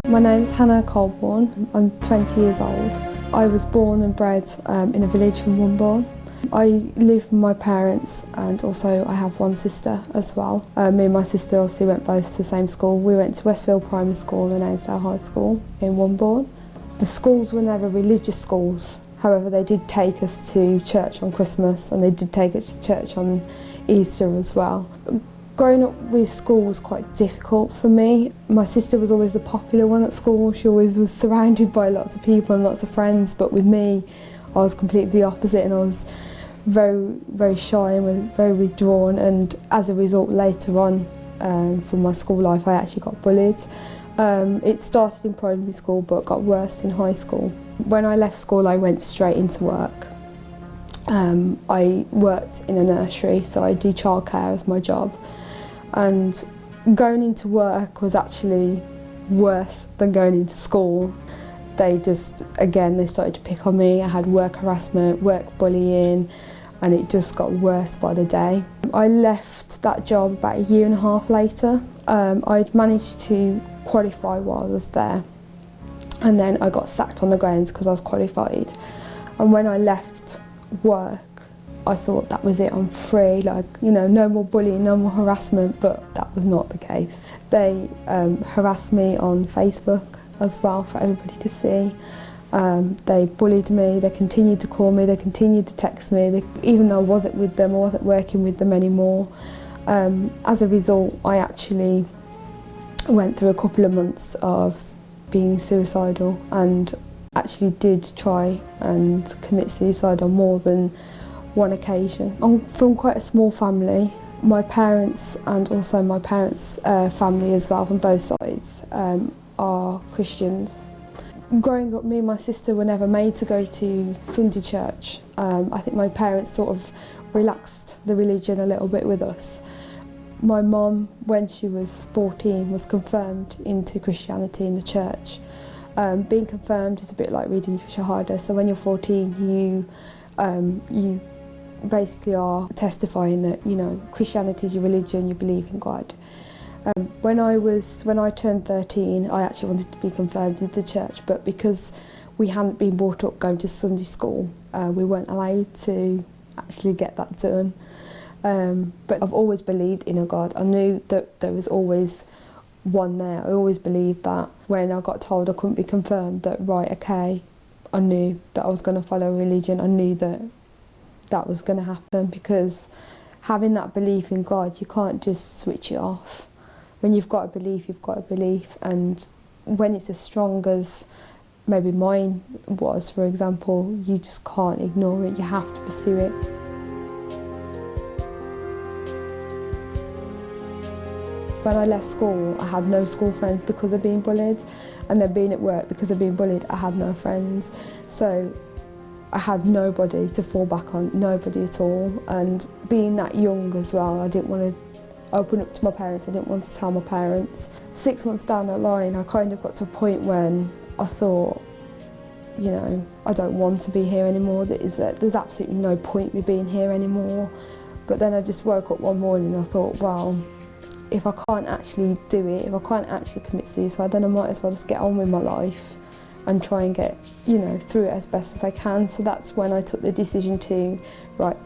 My name's Hana Kolburn. I'm 20 years old. I was born and bred in a village from Womborne. I live with my parents and also I have one sister as well. Me and my sister obviously went both to the same school. We went to Westfield Primary School and Ainsdale High School in Womborne. The schools were never religious schools. However, they did take us to church on Christmas and they did take us to church on Easter as well. Growing up with school was quite difficult for me. My sister was always the popular one at school. She always was surrounded by lots of people and lots of friends, but with me, I was completely the opposite and I was very shy and very withdrawn, and as a result later on from my school life I actually got bullied. It started in primary school but got worse in high school. When I left school I went straight into work. I worked in a nursery, so I do childcare as my job, and going into work was actually worse than going into school. They started to pick on me. I had work harassment, work bullying, and it just got worse by the day. I left that job about a year and a half later. I'd managed to qualify while I was there, and then I got sacked on the grounds because I was qualified. And when I left work, I thought that was it, I'm free, no more bullying, no more harassment, but that was not the case. They harassed me on Facebook as well for everybody to see. They bullied me, they continued to call me, they continued to text me, even though I wasn't with them, I wasn't working with them anymore. As a result, I actually went through a couple of months of being suicidal and actually did try and commit suicide on more than one occasion. I'm from quite a small family. My parents and also my parents' family as well, from both sides, are Christians. Growing up, me and my sister were never made to go to Sunday church. I think my parents sort of relaxed the religion a little bit with us. My mum, when she was 14, was confirmed into Christianity in the church. Being confirmed is a bit like reading Shahada, so when you're 14 you basically are testifying that Christianity is your religion, you believe in God. When I turned 13, I actually wanted to be confirmed into the church, but because we hadn't been brought up going to Sunday school, we weren't allowed to actually get that done. But I've always believed in a God. I knew that there was always one there. I always believed that. When I got told I couldn't be confirmed, that right, okay, I knew that I was going to follow religion. I knew that was going to happen, because having that belief in God, you can't just switch it off. When you've got a belief, you've got a belief, and when it's as strong as maybe mine was, for example, you just can't ignore it, you have to pursue it. When I left school, I had no school friends because of being bullied, and then being at work because of being bullied, I had no friends. So I had nobody to fall back on, nobody at all. And being that young as well, I didn't want to open up to my parents, I didn't want to tell my parents. 6 months down the line, I kind of got to a point when I thought, I don't want to be here anymore. There's absolutely no point me being here anymore. But then I just woke up one morning and I thought, well, if I can't actually do it, if I can't actually commit suicide, then I might as well just get on with my life and try and get, through it as best as I can. So that's when I took the decision to,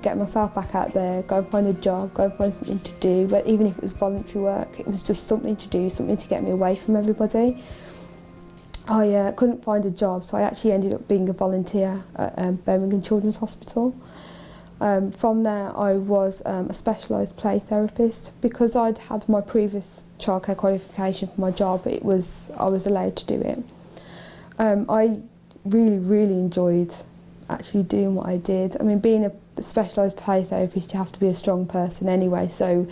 get myself back out there, go and find a job, go and find something to do. But even if it was voluntary work, it was just something to do, something to get me away from everybody. I couldn't find a job, so I actually ended up being a volunteer at Birmingham Children's Hospital. From there I was a specialised play therapist. Because I'd had my previous childcare qualification for my job, I was allowed to do it. I really enjoyed actually doing what I did. I mean, being a specialised play therapist, you have to be a strong person anyway, so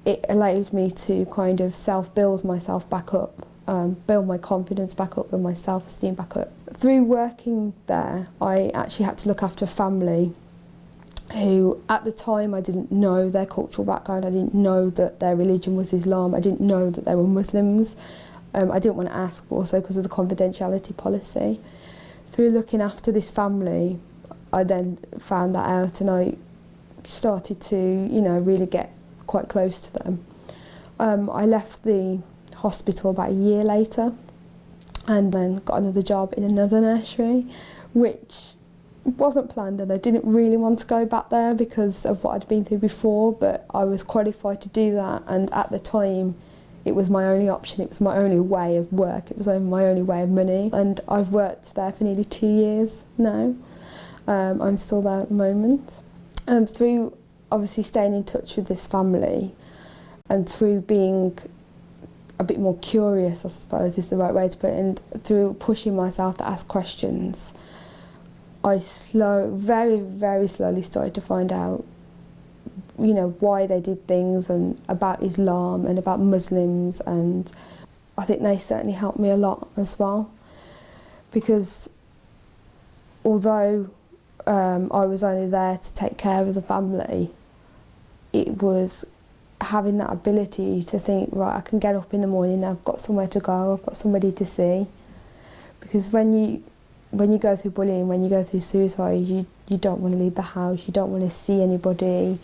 it allowed me to kind of self-build myself back up, build my confidence back up and my self-esteem back up. Through working there, I actually had to look after a family who, at the time, I didn't know their cultural background, I didn't know that their religion was Islam, I didn't know that they were Muslims. I didn't want to ask, but also because of the confidentiality policy. Through looking after this family, I then found that out and I started to, really get quite close to them. I left the hospital about a year later, and then got another job in another nursery, which wasn't planned, and I didn't really want to go back there because of what I'd been through before, but I was qualified to do that, and at the time it was my only option, it was my only way of work, it was my only way of money, and I've worked there for nearly 2 years now. I'm still there at the moment. Through obviously staying in touch with this family and through being a bit more curious, I suppose is the right way to put it, and through pushing myself to ask questions, I very, very slowly started to find out, you know, why they did things and about Islam and about Muslims, and I think they certainly helped me a lot as well, because although I was only there to take care of the family, it was having that ability to think, right, I can get up in the morning, I've got somewhere to go, I've got somebody to see. Because when you go through bullying, when you go through suicide, you don't want to leave the house, you don't want to see anybody,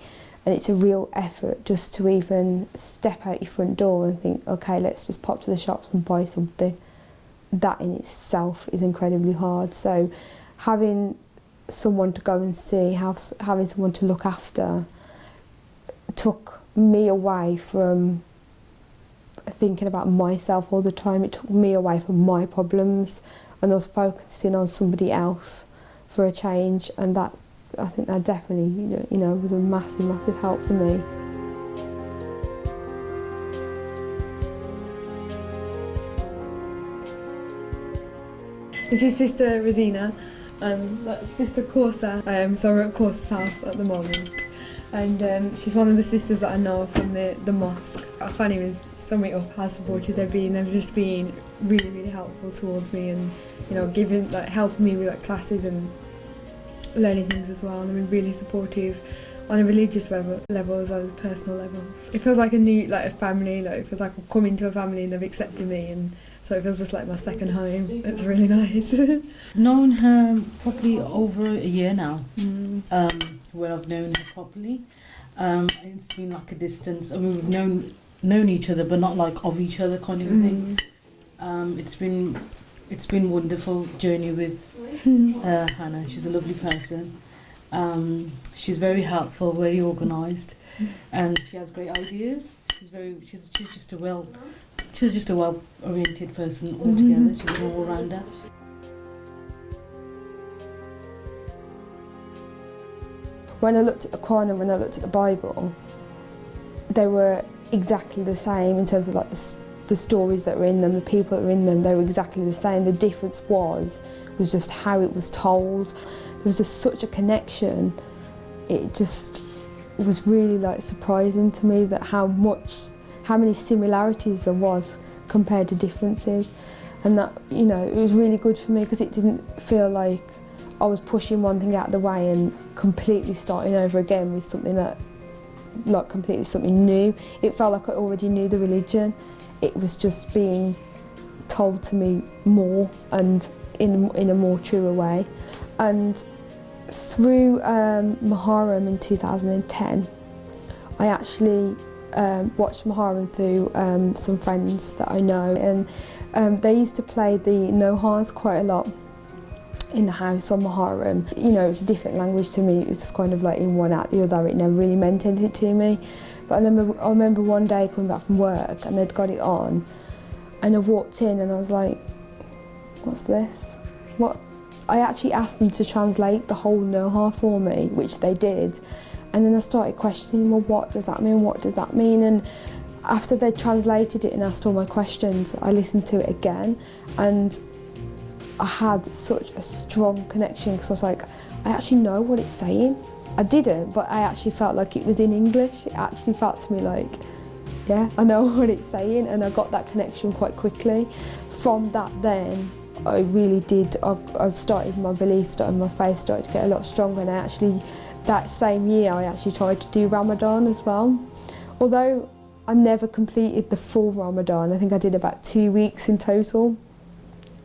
and it's a real effort just to even step out your front door and think, okay, let's just pop to the shops and buy something. That in itself is incredibly hard. So having someone to go and see, having someone to look after, took me away from thinking about myself all the time. It took me away from my problems, and I was focusing on somebody else for a change, and that, I think that definitely, you know, was a massive, massive help for me. This is Sister Rosina and that's Sister Corsa. So we're at Corsa's house at the moment, and she's one of the sisters that I know from the mosque. I can't even sum it up how supportive they've been. They've just been really, really helpful towards me, and you know, helping me with classes and learning things as well. And they've been really supportive on a religious level as well as personal levels. It feels like a family. It feels like I've come into a family and they've accepted me, and so it feels just like my second home. It's really nice. Known her probably over a year now, where I've known her properly. It's been like a distance. I mean, we've known each other, but not like of each other kind of thing. It's been wonderful journey with Hannah. She's a lovely person. She's very helpful, very organised, and she has great ideas. She's just a well-oriented person altogether. She's an all-rounder. When I looked at the Quran and when I looked at the Bible, they were exactly the same in terms of the stories that were in them, the people that were in them. They were exactly the same. The difference was just how it was told. There was just such a connection. It just was really surprising to me that how many similarities there was compared to differences, and that, you know, it was really good for me because it didn't feel like I was pushing one thing out of the way and completely starting over again with something that completely something new. It felt like I already knew the religion. It was just being told to me more and in a more truer way. And through Muharram in 2010, I actually watched Muharram through some friends that I know, and they used to play the Nohas quite a lot in the house on Muharram. You know, it's a different language to me. It was just kind of like in one out the other. It never really meant anything to me. But I remember one day coming back from work and they'd got it on, and I walked in and I was like, what's this? What? I actually asked them to translate the whole Noha for me, which they did. And then I started questioning, well, what does that mean? What does that mean? And after they translated it and asked all my questions, I listened to it again, and I had such a strong connection because I was like, I actually know what it's saying. I didn't, but I actually felt like it was in English. It actually felt to me like, yeah, I know what it's saying, and I got that connection quite quickly. From that then, I really did, I started, my belief started, my faith started to get a lot stronger, and I actually, that same year, I actually tried to do Ramadan as well. Although I never completed the full Ramadan, I think I did about 2 weeks in total,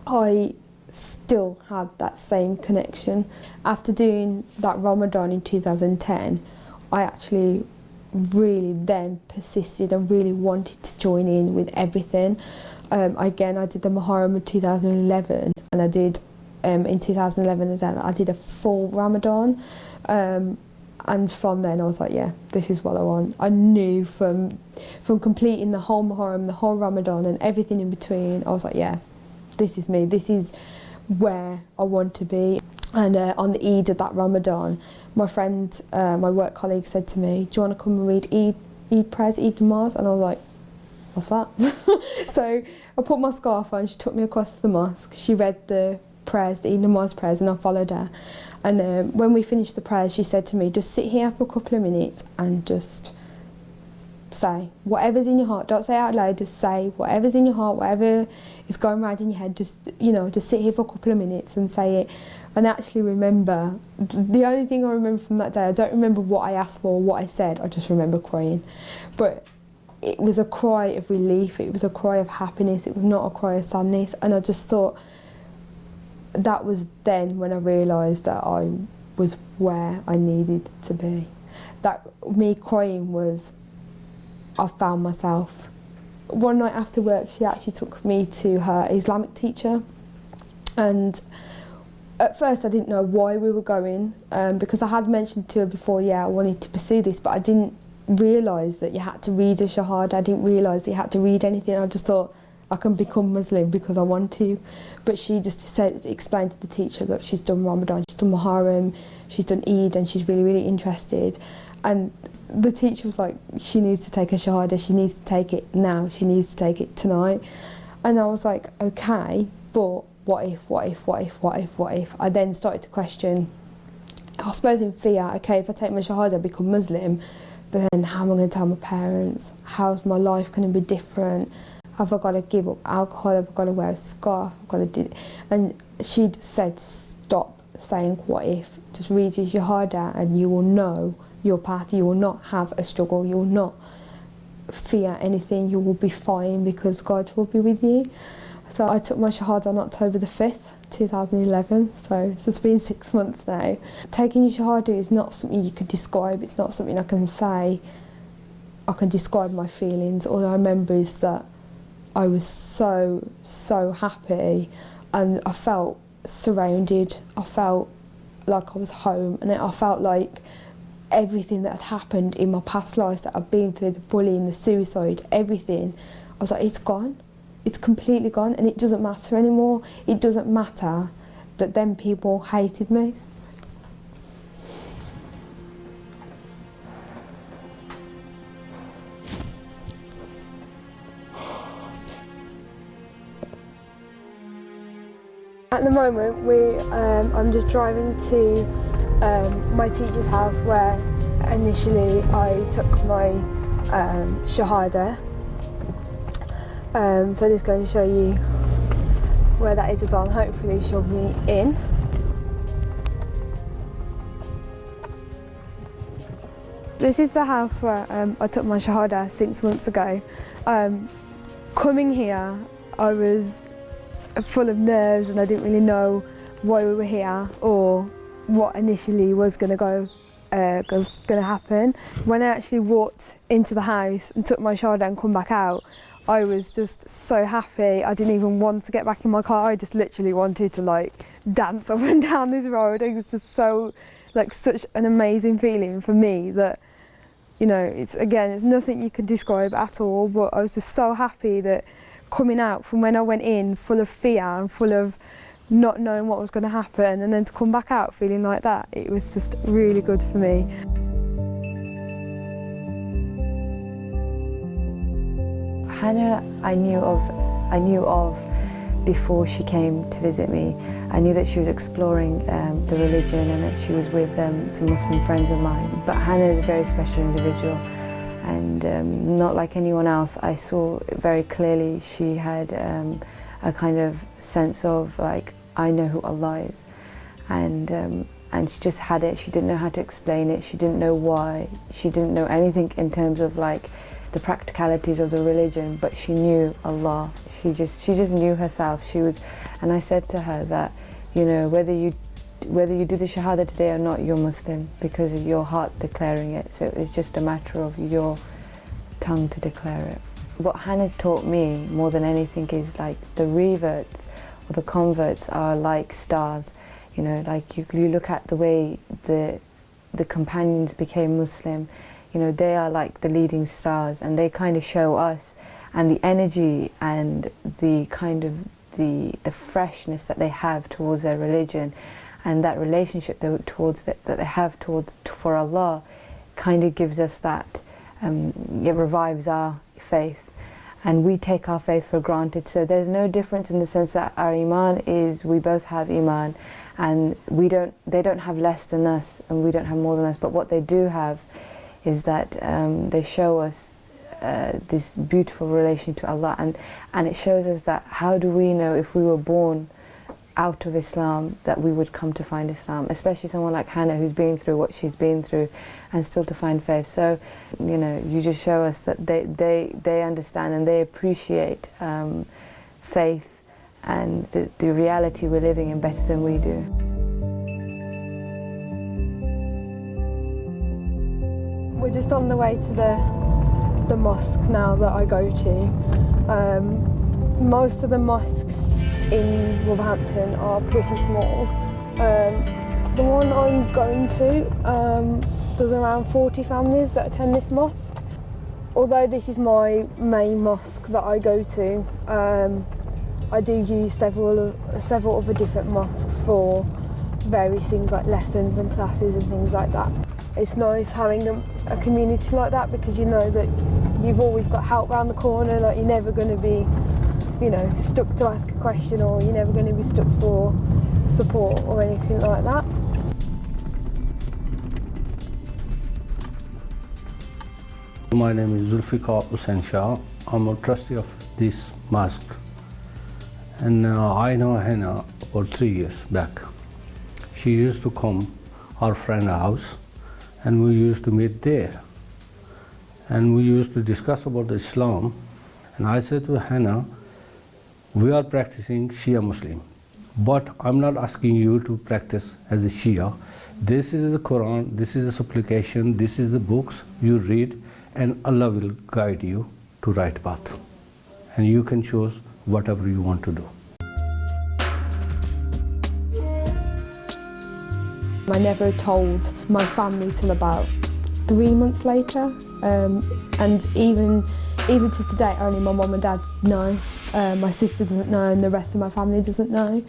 I still had that same connection. After doing that Ramadan in 2010, I actually really then persisted and really wanted to join in with everything. Again, I did the Muharram in 2011, and I did in 2011 as well. I did a full Ramadan, and from then I was like, yeah, this is what I want. I knew from completing the whole Muharram, the whole Ramadan, and everything in between, I was like, yeah, this is me. This is where I want to be. And on the Eid of that Ramadan, my friend, my work colleague said to me, do you want to come and read Eid prayers, Eid namaz? And I was like, what's that? So I put my scarf on, she took me across to the mosque, she read the prayers, the Eid namaz prayers, and I followed her. And when we finished the prayers, she said to me, just sit here for a couple of minutes and just say whatever's in your heart. Don't say it out loud, just say whatever's in your heart, whatever is going around in your head, just sit here for a couple of minutes and say it. And I actually remember, the only thing I remember from that day, I don't remember what I asked for or what I said, I just remember crying. But it was a cry of relief, it was a cry of happiness, it was not a cry of sadness. And I just thought, that was then when I realised that I was where I needed to be. That me crying was, I found myself. One night after work, she actually took me to her Islamic teacher, and at first I didn't know why we were going, because I had mentioned to her before, yeah, I wanted to pursue this, but I didn't realise that you had to read a shahada. I didn't realise that you had to read anything. I just thought, I can become Muslim because I want to. But she just explained to the teacher, look, she's done Ramadan, she's done Muharram, she's done Eid, and she's really, really interested. And the teacher was like, she needs to take a shahada, she needs to take it now, she needs to take it tonight. And I was like, okay, but what if? I then started to question, I suppose in fear, okay, if I take my shahada, I become Muslim, but then how am I going to tell my parents? How's my life going to be different? Have I got to give up alcohol? Have I got to wear a scarf? I've got to do... And she said, stop saying what if. Just read your shahada and you will know your path. You will not have a struggle. You will not fear anything. You will be fine because God will be with you. So I took my shahada on October the 5th, 2011, so it's just been 6 months now. Taking your shahada is not something you could describe, it's not something I can say, I can describe my feelings. All I remember is that I was so happy, and I felt surrounded, I felt like I was home, and I felt like everything that had happened in my past lives that I've been through, the bullying, the suicide, everything, I was like, it's gone. It's completely gone, and it doesn't matter anymore. It doesn't matter that them people hated me. At the moment, I'm just driving to my teacher's house where initially I took my shahada. So I'm just going to show you where that is as well, and hopefully she'll be in. This is the house where I took my shahada 6 months ago. Coming here, I was full of nerves and I didn't really know why we were here or what initially was going to happen. When I actually walked into the house and took my shahada and come back out, I was just so happy. I didn't even want to get back in my car. I just literally wanted to dance up and down this road. It was just so, such an amazing feeling for me that, it's nothing you can describe at all, but I was just so happy that coming out from when I went in full of fear and full of not knowing what was going to happen, and then to come back out feeling like that, it was just really good for me. Hana, I knew of before she came to visit me. I knew that she was exploring the religion and that she was with some Muslim friends of mine. But Hana is a very special individual, and not like anyone else. I saw very clearly she had a kind of sense of I know who Allah is, and she just had it. She didn't know how to explain it. She didn't know why. She didn't know anything in terms of the practicalities of the religion, but she knew Allah. She just knew herself. And I said to her that, whether you do the shahada today or not, you're Muslim because your heart's declaring it. So it's just a matter of your tongue to declare it. What Hana's taught me more than anything is like the reverts or the converts are like stars. You know, like you look at the way the companions became Muslim, you know, they are like the leading stars, and they kind of show us, and the energy and the kind of the freshness that they have towards their religion, and that relationship that they have for Allah, kind of gives us that. It revives our faith, and we take our faith for granted. So there's no difference in the sense that our iman is, we both have iman, and they don't have less than us and we don't have more than us, but what they do have is that they show us this beautiful relation to Allah, and it shows us that how do we know if we were born out of Islam that we would come to find Islam, especially someone like Hana who's been through what she's been through and still to find faith. So, you know, you just show us that they understand and they appreciate faith and the reality we're living in better than we do. We're just on the way to the mosque now that I go to. Most of the mosques in Wolverhampton are pretty small. The one I'm going to, there's around 40 families that attend this mosque. Although this is my main mosque that I go to, I do use several other different mosques for various things like lessons and classes and things like that. It's nice having a community like that, because you know that you've always got help around the corner, like you're never going to be, you know, stuck to ask a question, or you're never going to be stuck for support or anything like that. My name is Zulfikar Hussain Shah. I'm a trustee of this mosque, and I know Hana for 3 years back. She used to come our friend's house, and we used to meet there, and we used to discuss about Islam. And I said to Hana, we are practicing Shia Muslim, but I'm not asking you to practice as a Shia. This is the Quran, this is the supplication, this is the books you read, and Allah will guide you to right path, and you can choose whatever you want to do. I never told my family till about 3 months later, and even to today, only my mum and dad know. My sister doesn't know, and the rest of my family doesn't know.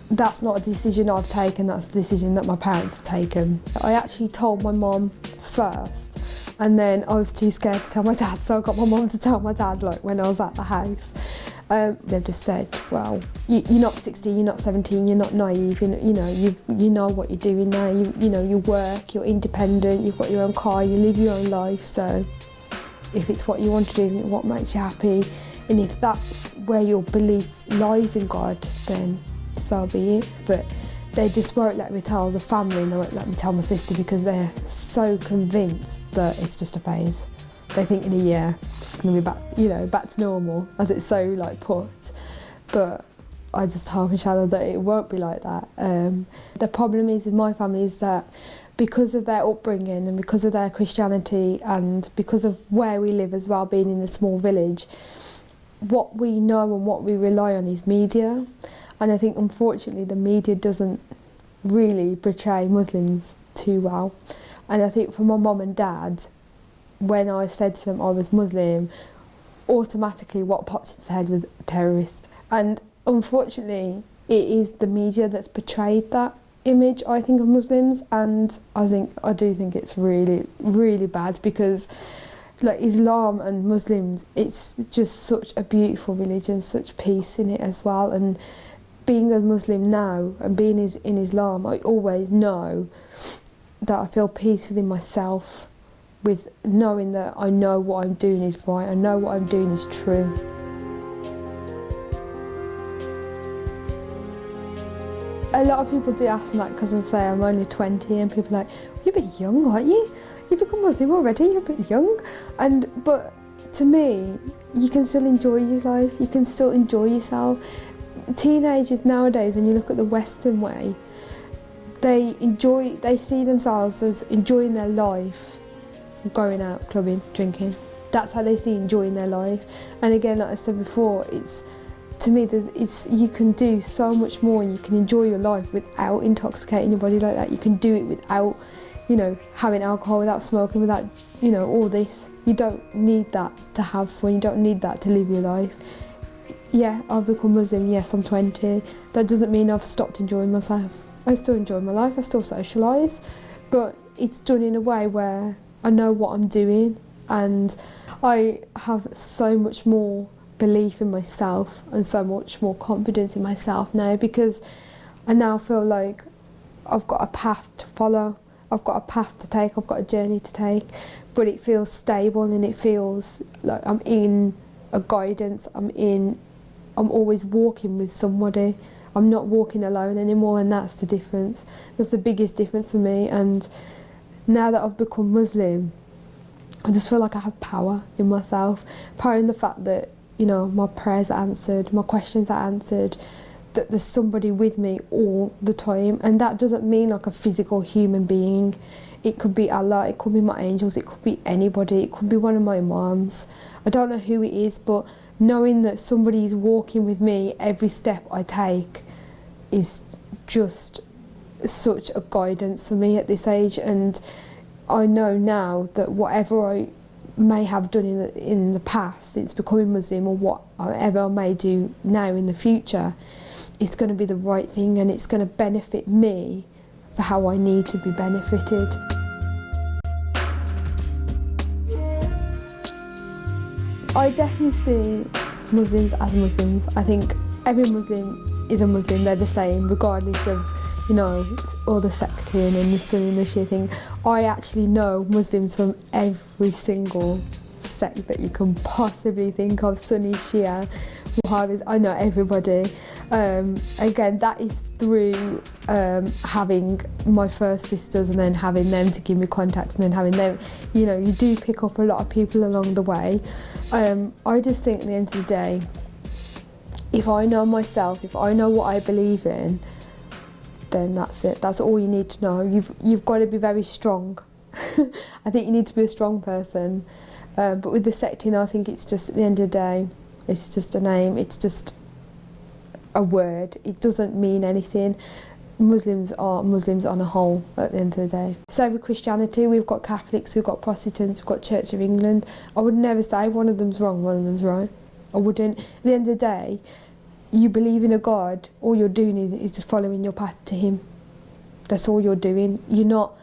That's not a decision I've taken, that's a decision that my parents have taken. I actually told my mum first, and then I was too scared to tell my dad, so I got my mum to tell my dad, like, when I was at the house. They've just said, well, you're not 16, you're not 17, you're not naive, you know what you're doing now, you know, you work, you're independent, you've got your own car, you live your own life, so if it's what you want to do, what makes you happy, and if that's where your belief lies in God, then so be it. But they just won't let me tell the family, and they won't let me tell my sister, because they're so convinced that it's just a phase. They think in a year it's going to be back, back to normal, as it's so like put. But I just told Michelle that it won't be like that. The problem is with my family is that because of their upbringing and because of their Christianity and because of where we live as well, being in a small village, what we know and what we rely on is media. And I think unfortunately the media doesn't really portray Muslims too well. And I think for my mum and dad, when I said to them I was Muslim, automatically what popped into their head was terrorist. And unfortunately it is the media that's portrayed that image, I think, of Muslims, and I do think it's really, really bad, because like Islam and Muslims, it's just such a beautiful religion, such peace in it as well. And being a Muslim now and being in Islam, I always know that I feel peace within myself, with knowing that I know what I'm doing is right, I know what I'm doing is true. A lot of people do ask me that, because I say I'm only 20, and people are like, you're a bit young, aren't you? You've become Muslim already, you're a bit young. But to me, you can still enjoy your life, you can still enjoy yourself. Teenagers nowadays, when you look at the Western way, they see themselves as enjoying their life, going out, clubbing, drinking. that's how they see enjoying their life. And again, like I said before, it's to me, you can do so much more, and you can enjoy your life without intoxicating your body like that. You can do it without, having alcohol, without smoking, without, all this. You don't need that to have fun. You don't need that to live your life. Yeah, I've become Muslim. Yes, I'm 20. That doesn't mean I've stopped enjoying myself. I still enjoy my life. I still socialise, but it's done in a way where I know what I'm doing, and I have so much more belief in myself and so much more confidence in myself now, because I now feel like I've got a path to follow, I've got a path to take, I've got a journey to take, but it feels stable and it feels like I'm in a guidance, I'm always walking with somebody. I'm not walking alone anymore, and that's the difference. That's the biggest difference for me. And now that I've become Muslim, I just feel like I have power in myself, power in the fact that my prayers are answered, my questions are answered, that there's somebody with me all the time. And that doesn't mean like a physical human being. It could be Allah, it could be my angels, it could be anybody, it could be one of my imams. I don't know who it is, but knowing that somebody is walking with me every step I take is just such a guidance for me at this age. And I know now that whatever I may have done in the past since becoming Muslim, or whatever I may do now in the future, it's going to be the right thing, and it's going to benefit me for how I need to be benefited. I definitely see Muslims as Muslims. I think every Muslim is a Muslim. They're the same, regardless of all the sectarian and the Sunni and the Shia thing. I actually know Muslims from every single sect that you can possibly think of. Sunni, Shia, Wahhabis, I know everybody. Again, that is through having my first sisters and then having them to give me contacts, and then having them, you do pick up a lot of people along the way. I just think at the end of the day, if I know myself, if I know what I believe in, then that's it. That's all you need to know. You've got to be very strong. I think you need to be a strong person. But with the secting, I think it's just, at the end of the day, it's just a name, it's just a word. It doesn't mean anything. Muslims are Muslims on a whole at the end of the day. So with Christianity, we've got Catholics, we've got Protestants, we've got Church of England. I would never say one of them's wrong, one of them's right. I wouldn't. At the end of the day, you believe in a God, all you're doing is just following your path to Him. That's all you're doing. You're not,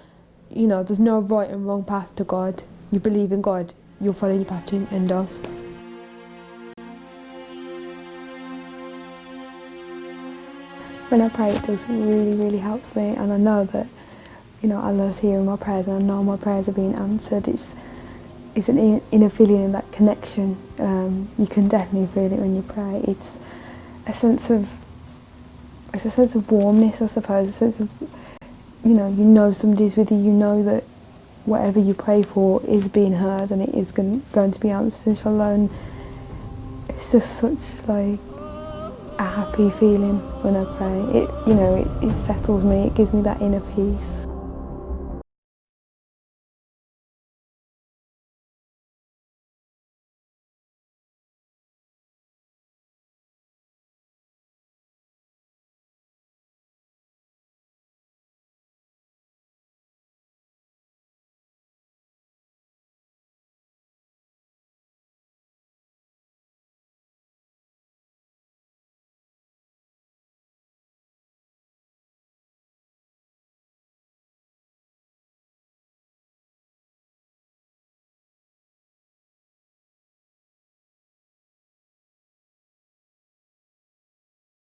there's no right and wrong path to God. You believe in God, you're following your path to Him, end of. When I pray, it does really, really helps me, and I know that, Allah's hearing my prayers, and I know my prayers are being answered. It's an inner feeling, that connection. You can definitely feel it when you pray. It's a sense of warmness, I suppose, a sense of, somebody's with you, you know that whatever you pray for is being heard and it is going to be answered, inshallah. And it's just such like a happy feeling when I pray. It settles me, it gives me that inner peace.